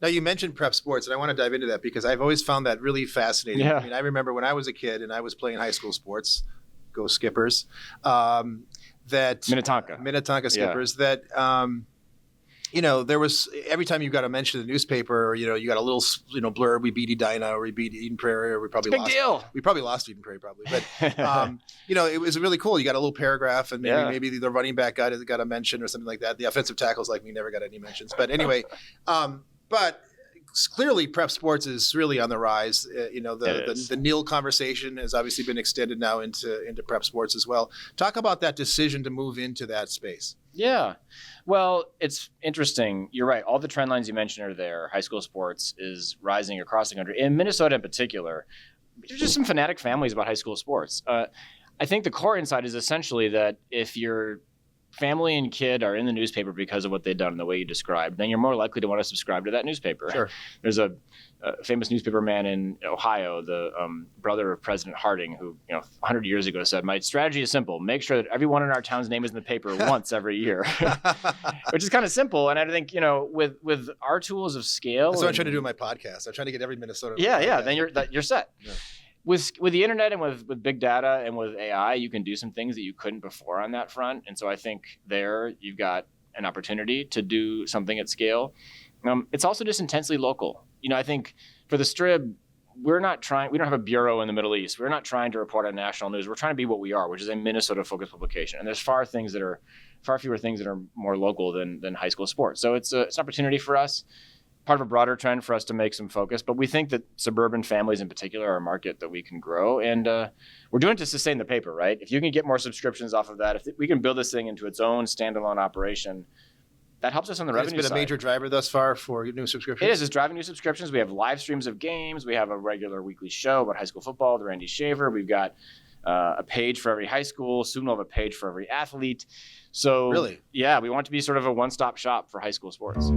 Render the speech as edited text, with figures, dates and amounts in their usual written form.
Now, you mentioned prep sports, and I want to dive into that because I've always found that really fascinating. Yeah. I mean, I remember when I was a kid and I was playing high school sports, go Skippers, that Minnetonka Skippers, that there was every time you got a mention in the newspaper, or, you got a little, blurb, we beat Edina or we beat Eden Prairie, or we probably Big lost. deal. We probably lost Eden Prairie, probably. But, it was really cool. You got a little paragraph, and maybe the running back got a mention or something like that. The offensive tackles like me never got any mentions. But anyway, but clearly prep sports is really on the rise. The Neil conversation has obviously been extended now into prep sports as well. Talk about that decision to move into that space. Yeah. Well, it's interesting. You're right. All the trend lines you mentioned are there. High school sports is rising across the country. In Minnesota in particular, there's just some fanatic families about high school sports. I think the core insight is essentially that if your family and kid are in the newspaper because of what they've done and the way you described, then you're more likely to want to subscribe to that newspaper. Sure. There's a famous newspaper man in Ohio, the brother of President Harding, who 100 years ago said, "My strategy is simple: make sure that everyone in our town's name is in the paper once every year," which is kind of simple. And I think with our tools of scale, that's what I'm trying to do in my podcast. I'm trying to get every Minnesota. Yeah. Then you're set. Yeah. With the internet and with big data and with AI, you can do some things that you couldn't before on that front. And so I think there you've got an opportunity to do something at scale. It's also just intensely local. I think for the Strib, we don't have a bureau in the Middle East. We're not trying to report on national news. We're trying to be what we are, which is a Minnesota-focused publication. And there's far fewer things that are more local than high school sports. So it's an opportunity for us. Part of a broader trend for us to make some focus, but we think that suburban families in particular are a market that we can grow, and we're doing it to sustain the paper, right? If you can get more subscriptions off of that, if we can build this thing into its own standalone operation, that helps us on the revenue side. It's been a major driver thus far for new subscriptions? It is. It's driving new subscriptions. We have live streams of games. We have a regular weekly show about high school football, the Randy Shaver. We've got a page for every high school. Soon we'll have a page for every athlete. So, really? Yeah, we want to be sort of a one-stop shop for high school sports.